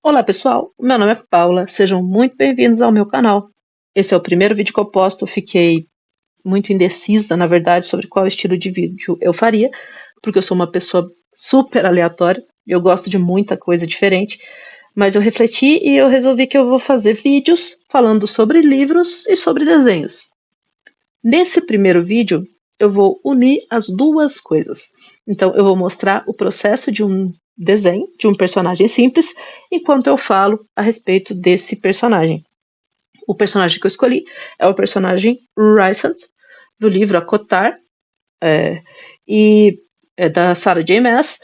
Olá pessoal, meu nome é Paula, sejam muito bem-vindos ao meu canal. Esse é o primeiro vídeo que eu posto, fiquei muito indecisa, na verdade, sobre qual estilo de vídeo eu faria, porque eu sou uma pessoa super aleatória, eu gosto de muita coisa diferente, mas eu refleti e eu resolvi que eu vou fazer vídeos falando sobre livros e sobre desenhos. Nesse primeiro vídeo, eu vou unir as duas coisas. Então, eu vou mostrar o processo de um desenho de um personagem simples, enquanto eu falo a respeito desse personagem. O personagem que eu escolhi é o personagem Rysand, do livro Acotar, e é da Sarah J. Maas.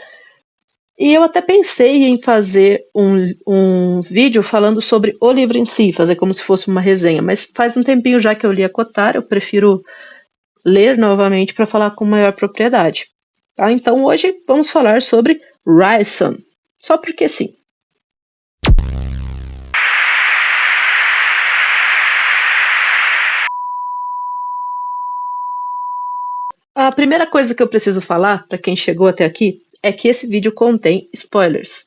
E eu até pensei em fazer um vídeo falando sobre o livro em si, fazer como se fosse uma resenha, mas faz um tempinho já que eu li Acotar, eu prefiro ler novamente para falar com maior propriedade. Tá? Então hoje vamos falar sobre Rysand, só porque sim. A primeira coisa que eu preciso falar para quem chegou até aqui é que esse vídeo contém spoilers.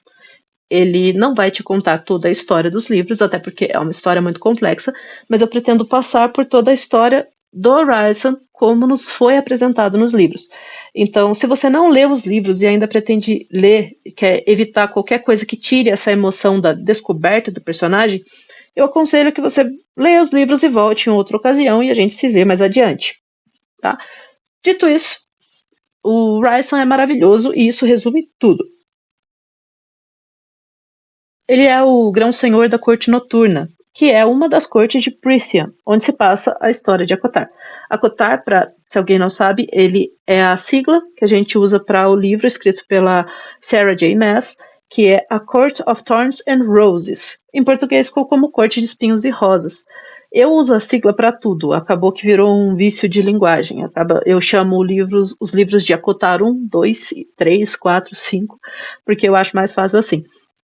Ele não vai te contar toda a história dos livros, até porque é uma história muito complexa, mas eu pretendo passar por toda a história do Rysand como nos foi apresentado nos livros. Então, se você não lê os livros e ainda pretende ler, quer evitar qualquer coisa que tire essa emoção da descoberta do personagem, eu aconselho que você leia os livros e volte em outra ocasião e a gente se vê mais adiante. Tá? Dito isso, o Rysand é maravilhoso e isso resume tudo. Ele é o grão-senhor da corte noturna, que é uma das cortes de Prythian, onde se passa a história de Acotar. Acotar, se alguém não sabe, ele é a sigla que a gente usa para o livro escrito pela Sarah J. Maas, que é A Court of Thorns and Roses. Em português ficou como Corte de Espinhos e Rosas. Eu uso a sigla para tudo, acabou que virou um vício de linguagem. Eu chamo os livros de Acotar 1, 2, 3, 4, 5, porque eu acho mais fácil assim.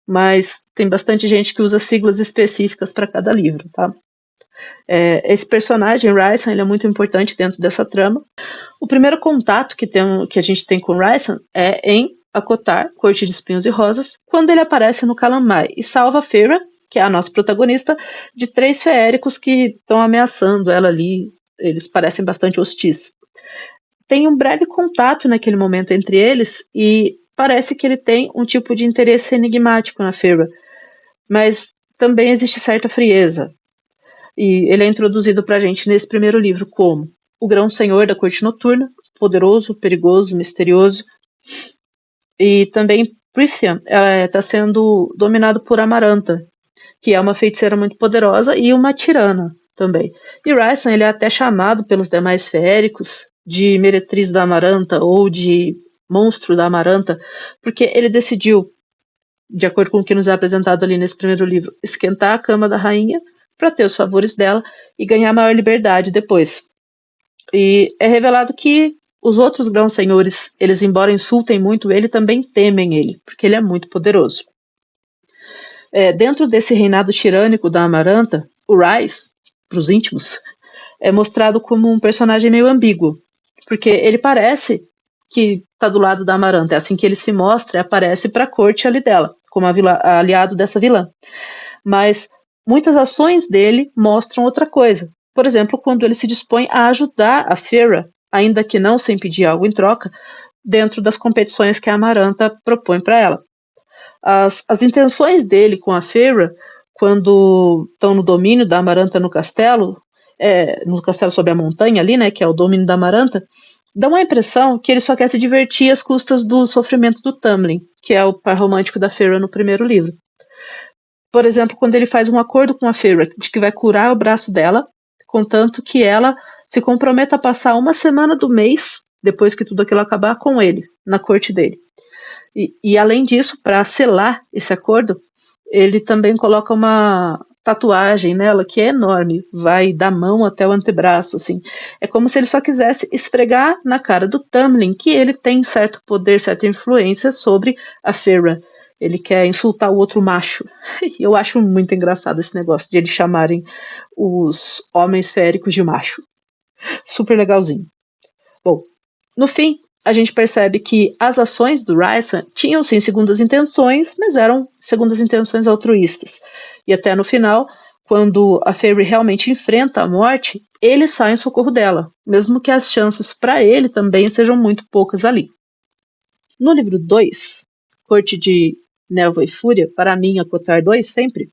Mas tem bastante gente que usa siglas específicas para cada livro, tá? Esse personagem, Rysand, ele é muito importante dentro dessa trama. O primeiro contato que a gente tem com Rysand é em Acotar, Corte de Espinhos e Rosas, quando ele aparece no Calamai e salva Feyre, que é a nossa protagonista, de 3 feéricos que estão ameaçando ela ali. Eles parecem bastante hostis. Tem um breve contato naquele momento entre eles e parece que ele tem um tipo de interesse enigmático na Feyre, mas também existe certa frieza. E ele é introduzido pra gente nesse primeiro livro como o grão-senhor da corte noturna, poderoso, perigoso, misterioso. E também Prythian está sendo dominado por Amaranta, que é uma feiticeira muito poderosa e uma tirana também. E Rysand, ele é até chamado pelos demais feéricos de meretriz da Amaranta ou de monstro da Amaranta, porque ele decidiu, de acordo com o que nos é apresentado ali nesse primeiro livro, esquentar a cama da rainha para ter os favores dela e ganhar maior liberdade depois. E é revelado que os outros grãos-senhores, eles, embora insultem muito ele, também temem ele, porque ele é muito poderoso. Dentro desse reinado tirânico da Amaranta, o Rhys, para os íntimos, é mostrado como um personagem meio ambíguo, porque ele parece que está do lado da Amaranta, é assim que ele se mostra e aparece para a corte ali dela, como aliado dessa vilã. Mas muitas ações dele mostram outra coisa. Por exemplo, quando ele se dispõe a ajudar a Feyre, ainda que não sem pedir algo em troca, dentro das competições que a Amaranta propõe para ela. As intenções dele com a Feyre, quando estão no domínio da Amaranta no castelo sobre a montanha ali, né, que é o domínio da Amaranta, dão a impressão que ele só quer se divertir às custas do sofrimento do Tamlin, que é o par romântico da Feyre no primeiro livro. Por exemplo, quando ele faz um acordo com a Feyre de que vai curar o braço dela, contanto que ela se comprometa a passar uma semana do mês, depois que tudo aquilo acabar, com ele, na corte dele. E além disso, para selar esse acordo, ele também coloca uma tatuagem nela que é enorme, vai da mão até o antebraço, assim. É como se ele só quisesse esfregar na cara do Tamlin que ele tem certo poder, certa influência sobre a Feyre. Ele quer insultar o outro macho. Eu acho muito engraçado esse negócio de eles chamarem os homens féricos de macho. Super legalzinho. Bom, no fim, a gente percebe que as ações do Rysand tinham sim segundas intenções, mas eram segundas intenções altruístas. E até no final, quando a Fairy realmente enfrenta a morte, ele sai em socorro dela, mesmo que as chances para ele também sejam muito poucas ali. No livro 2, Corte de Névoa e Fúria, para mim, ACOTAR 2 sempre,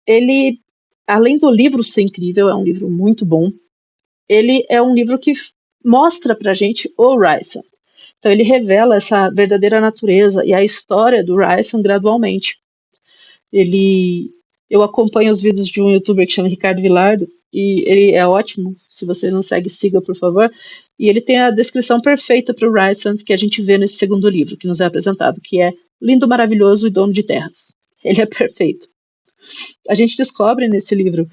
ele, além do livro ser incrível, é um livro muito bom, ele é um livro que mostra pra gente o Rysand. Então ele revela essa verdadeira natureza e a história do Rysand gradualmente. Eu acompanho os vídeos de um youtuber que chama Ricardo Vilardo, e ele é ótimo, se você não segue, siga por favor, e ele tem a descrição perfeita para o Rysand que a gente vê nesse segundo livro, que nos é apresentado, que é lindo, maravilhoso e dono de terras. Ele é perfeito. A gente descobre nesse livro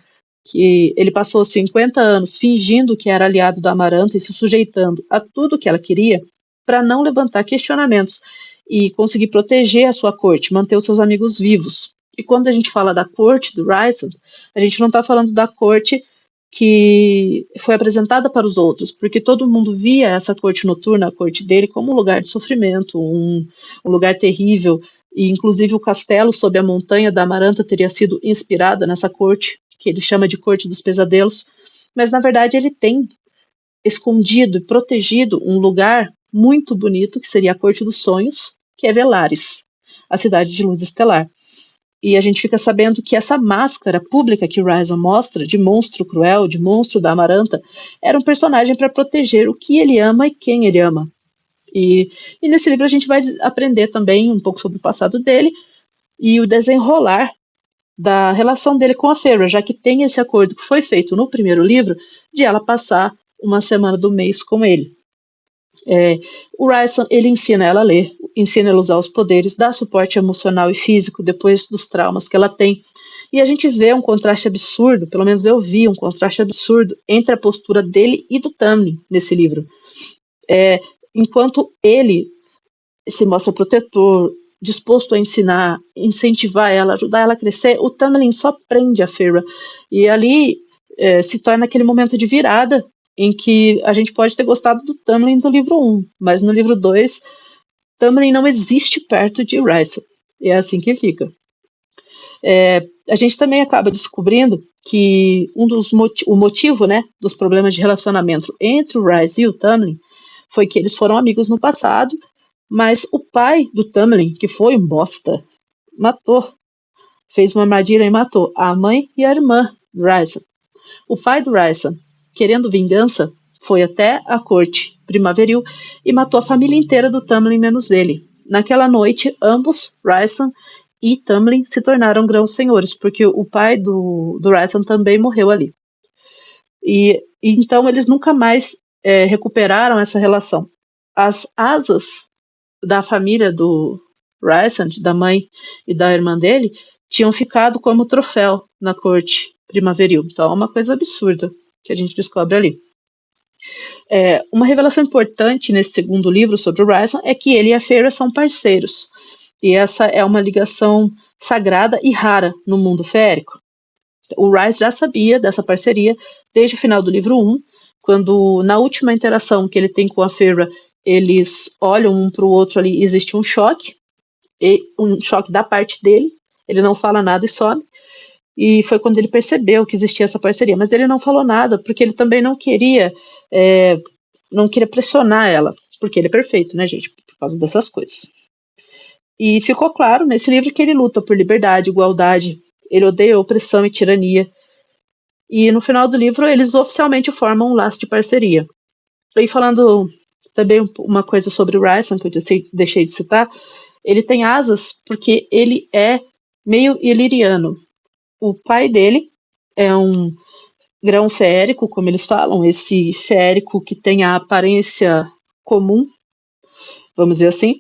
que ele passou 50 anos fingindo que era aliado da Amaranta e se sujeitando a tudo que ela queria para não levantar questionamentos e conseguir proteger a sua corte, manter os seus amigos vivos. E quando a gente fala da corte do Rysand, a gente não está falando da corte que foi apresentada para os outros, porque todo mundo via essa corte noturna, a corte dele, como um lugar de sofrimento, um lugar terrível, e inclusive o castelo sob a montanha da Amaranta teria sido inspirado nessa corte, que ele chama de Corte dos Pesadelos, mas na verdade ele tem escondido e protegido um lugar muito bonito, que seria a Corte dos Sonhos, que é Velares, a cidade de luz estelar. E a gente fica sabendo que essa máscara pública que o Rysand mostra, de monstro cruel, de monstro da Amaranta, era um personagem para proteger o que ele ama e quem ele ama. E nesse livro a gente vai aprender também um pouco sobre o passado dele e o desenrolar da relação dele com a Feyre, já que tem esse acordo que foi feito no primeiro livro, de ela passar uma semana do mês com ele. O Rysand, ele ensina ela a ler, ensina ela a usar os poderes, dá suporte emocional e físico depois dos traumas que ela tem. E a gente vê um contraste absurdo, pelo menos eu vi um contraste absurdo, entre a postura dele e do Tamlin nesse livro. Enquanto ele se mostra protetor, disposto a ensinar, incentivar ela, ajudar ela a crescer, o Tamlin só prende a Feyre. E ali se torna aquele momento de virada em que a gente pode ter gostado do Tamlin do livro 1, mas no livro 2, Tamlin não existe perto de Rysand. E é assim que fica. A gente também acaba descobrindo que o motivo, né, dos problemas de relacionamento entre o Rysand e o Tamlin foi que eles foram amigos no passado, mas o pai do Tamlin, que foi um bosta, fez uma armadilha e matou a mãe e a irmã do Rysand. O pai do Rysand, querendo vingança, foi até a corte primaveril e matou a família inteira do Tamlin menos ele. Naquela noite, ambos, Rysand e Tamlin, se tornaram grãos-senhores, porque o pai do Rysand também morreu ali. E então eles nunca mais recuperaram essa relação. As asas da família do Rysand, da mãe e da irmã dele, tinham ficado como troféu na corte primaveril. Então é uma coisa absurda que a gente descobre ali. Uma revelação importante nesse segundo livro sobre o Rysand é que ele e a Feyre são parceiros. E essa é uma ligação sagrada e rara no mundo férico. O Rysand já sabia dessa parceria desde o final do livro 1, quando na última interação que ele tem com a Feyre, eles olham um para o outro ali, existe um choque da parte dele, ele não fala nada e some, e foi quando ele percebeu que existia essa parceria, mas ele não falou nada, porque ele também não queria pressionar ela, porque ele é perfeito, né, gente, por causa dessas coisas. E ficou claro nesse livro que ele luta por liberdade, igualdade, ele odeia opressão e tirania, e no final do livro eles oficialmente formam um laço de parceria. E falando também uma coisa sobre o Rysand, que eu deixei de citar, ele tem asas porque ele é meio iliriano. O pai dele é um grão férico, como eles falam, esse férico que tem a aparência comum, vamos dizer assim,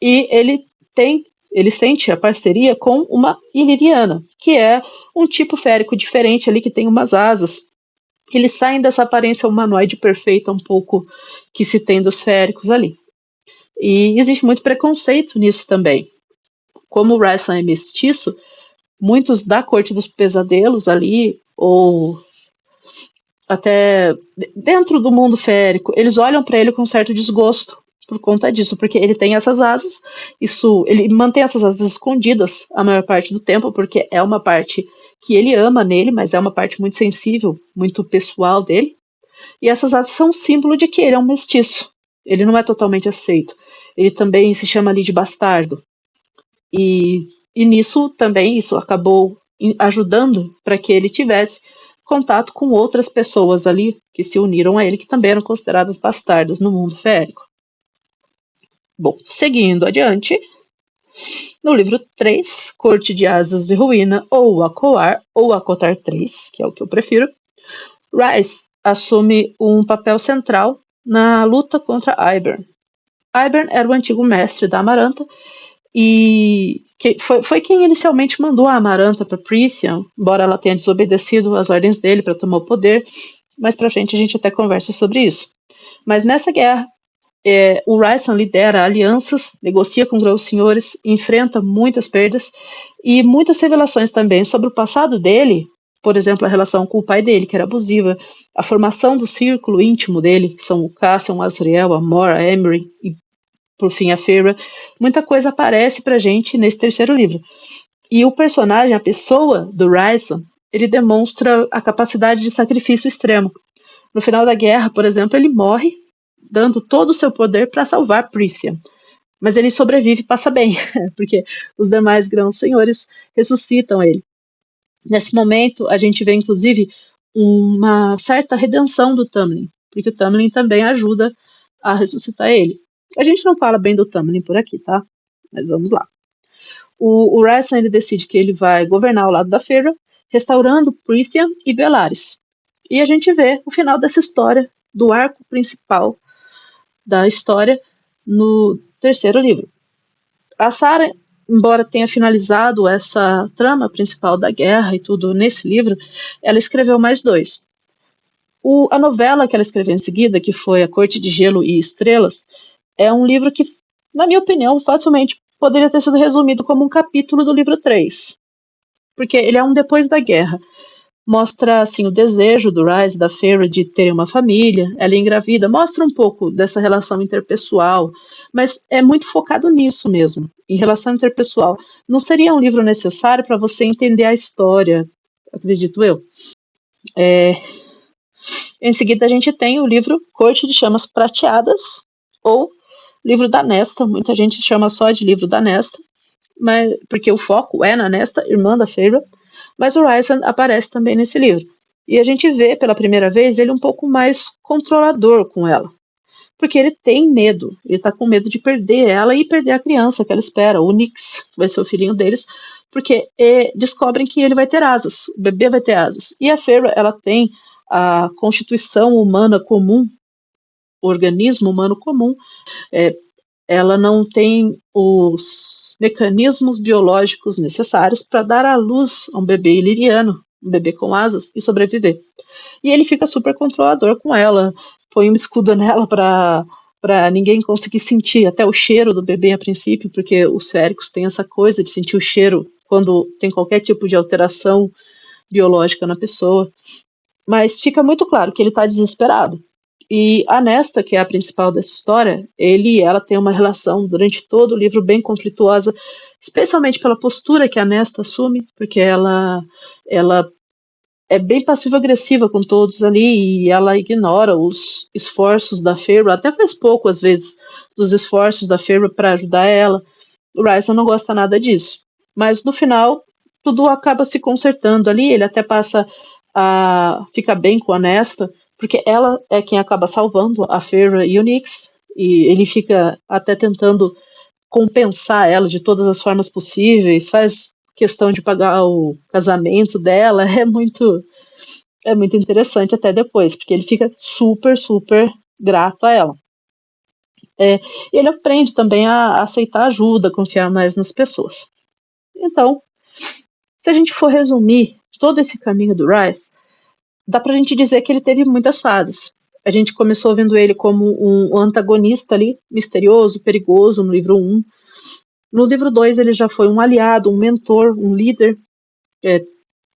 e ele sente a parceria com uma iliriana, que é um tipo férico diferente ali, que tem umas asas. Eles saem dessa aparência humanoide perfeita um pouco que se tem dos féricos ali. E existe muito preconceito nisso também. Como o Rysand é mestiço, muitos da Corte dos Pesadelos ali, ou até dentro do mundo férico, eles olham para ele com certo desgosto por conta disso, porque ele tem essas asas, ele mantém essas asas escondidas a maior parte do tempo, porque é uma parte que ele ama nele, mas é uma parte muito sensível, muito pessoal dele. E essas asas são um símbolo de que ele é um mestiço. Ele não é totalmente aceito. Ele também se chama ali de bastardo. E nisso também, isso acabou ajudando para que ele tivesse contato com outras pessoas ali que se uniram a ele, que também eram consideradas bastardos no mundo férico. Bom, seguindo adiante, no livro 3, Corte de Asas de Ruína, ou Acoar, ou Acotar 3, que é o que eu prefiro, Rhys assume um papel central na luta contra Ybern. Ybern era o antigo mestre da Amaranta e foi quem inicialmente mandou a Amaranta para Prythian, embora ela tenha desobedecido às ordens dele para tomar o poder. Mais pra frente a gente até conversa sobre isso. Mas nessa guerra, o Rhysand lidera alianças, negocia com grandes senhores, enfrenta muitas perdas e muitas revelações também sobre o passado dele, por exemplo, a relação com o pai dele, que era abusiva, a formação do círculo íntimo dele, que são o Cassian, o Azriel, a Mor, a Emery e, por fim, a Feyre. Muita coisa aparece pra gente nesse terceiro livro. E o personagem, a pessoa do Rhysand, ele demonstra a capacidade de sacrifício extremo. No final da guerra, por exemplo, ele morre dando todo o seu poder para salvar Prythian. Mas ele sobrevive e passa bem, porque os demais grãos senhores ressuscitam ele. Nesse momento, a gente vê, inclusive, uma certa redenção do Tamlin, porque o Tamlin também ajuda a ressuscitar ele. A gente não fala bem do Tamlin por aqui, tá? Mas vamos lá. O Rhysand, ele decide que ele vai governar ao lado da Feyre, restaurando Prythian e Bellaris. E a gente vê o final dessa história, do arco principal da história, no terceiro livro. A Sarah, embora tenha finalizado essa trama principal da guerra e tudo nesse livro, ela escreveu mais 2. A novela que ela escreveu em seguida, que foi A Corte de Gelo e Estrelas, é um livro que, na minha opinião, facilmente poderia ter sido resumido como um capítulo do livro 3. Porque ele é um depois da guerra. Mostra assim o desejo do Rhys e da Feyre de terem uma família, ela engravida, mostra um pouco dessa relação interpessoal, mas é muito focado nisso mesmo, em relação interpessoal. Não seria um livro necessário para você entender a história, acredito eu. Em seguida a gente tem o livro Corte de Chamas Prateadas, ou Livro da Nesta, muita gente chama só de Livro da Nesta, mas, porque o foco é na Nesta, irmã da Feyre, mas o Rhysand aparece também nesse livro. E a gente vê pela primeira vez ele um pouco mais controlador com ela. Porque ele tem medo, ele tá com medo de perder ela e perder a criança que ela espera, o Nyx, que vai ser o filhinho deles, porque descobrem que ele vai ter asas, o bebê vai ter asas. E a Feyre, ela tem a constituição humana comum, o organismo humano comum, ela não tem os mecanismos biológicos necessários para dar à luz a um bebê iliriano, um bebê com asas, e sobreviver. E ele fica super controlador com ela, põe um escudo nela para ninguém conseguir sentir até o cheiro do bebê a princípio, porque os féricos têm essa coisa de sentir o cheiro quando tem qualquer tipo de alteração biológica na pessoa. Mas fica muito claro que ele está desesperado. E a Nesta, que é a principal dessa história, ele e ela têm uma relação durante todo o livro bem conflituosa, especialmente pela postura que a Nesta assume, porque ela é bem passiva-agressiva com todos ali e ela ignora os esforços da Feyre, até faz pouco às vezes dos esforços da Feyre para ajudar ela. O Rhysand não gosta nada disso, mas no final tudo acaba se consertando ali, ele até passa a ficar bem com a Nesta, porque ela é quem acaba salvando a Feyre e o Nyx, e ele fica até tentando compensar ela de todas as formas possíveis, faz questão de pagar o casamento dela, é muito interessante até depois, porque ele fica super, super grato a ela. E ele aprende também a aceitar ajuda, confiar mais nas pessoas. Então, se a gente for resumir todo esse caminho do Rhys, dá pra gente dizer que ele teve muitas fases. A gente começou vendo ele como um antagonista ali, misterioso, perigoso, no livro 1. No livro 2 ele já foi um aliado, um mentor, um líder,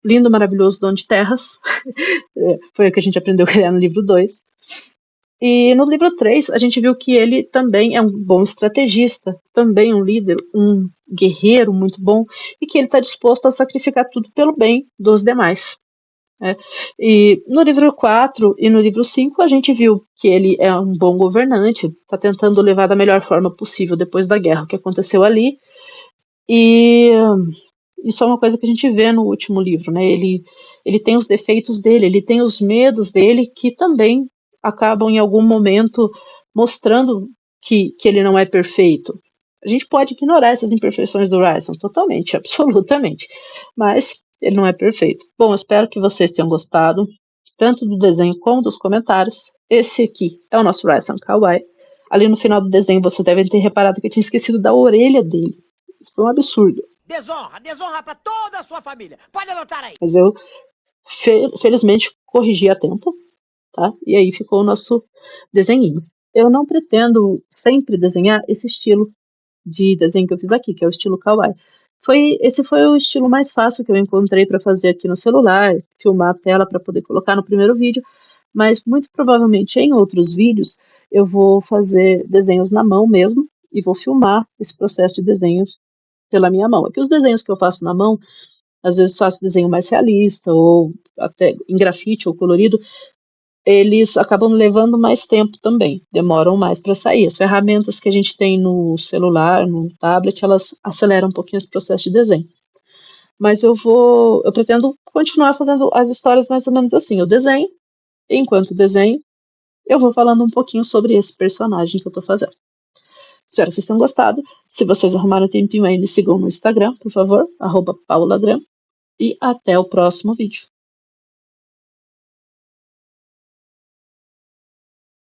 lindo, maravilhoso dono de terras. Foi o que a gente aprendeu a criar no livro 2. E no livro 3, a gente viu que ele também é um bom estrategista, também um líder, um guerreiro muito bom, e que ele está disposto a sacrificar tudo pelo bem dos demais. E no livro 4 e no livro 5, a gente viu que ele é um bom governante, está tentando levar da melhor forma possível depois da guerra que aconteceu ali. E isso é uma coisa que a gente vê no último livro, né? Ele tem os defeitos dele, ele tem os medos dele, que também acabam em algum momento mostrando que ele não é perfeito. A gente pode ignorar essas imperfeições do Ryson totalmente, absolutamente, mas ele não é perfeito. Bom, espero que vocês tenham gostado, tanto do desenho como dos comentários. Esse aqui é o nosso Ryson Kawaii. Ali no final do desenho você deve ter reparado que eu tinha esquecido da orelha dele. Isso foi um absurdo. Desonra pra toda a sua família. Pode anotar aí. Mas eu, felizmente, corrigi a tempo, tá? E aí ficou o nosso desenhinho. Eu não pretendo sempre desenhar esse estilo de desenho que eu fiz aqui, que é o estilo kawaii. Esse foi o estilo mais fácil que eu encontrei para fazer aqui no celular, filmar a tela para poder colocar no primeiro vídeo, mas muito provavelmente em outros vídeos eu vou fazer desenhos na mão mesmo e vou filmar esse processo de desenho pela minha mão. Aqui os desenhos que eu faço na mão, às vezes faço desenho mais realista, ou até em grafite ou colorido, eles acabam levando mais tempo também, demoram mais para sair. As ferramentas que a gente tem no celular, no tablet, elas aceleram um pouquinho esse processo de desenho. Mas eu pretendo continuar fazendo as histórias mais ou menos assim. Eu desenho, e enquanto desenho, eu vou falando um pouquinho sobre esse personagem que eu estou fazendo. Espero que vocês tenham gostado. Se vocês arrumaram um tempinho aí, me sigam no Instagram, por favor, @paulagram. E até o próximo vídeo.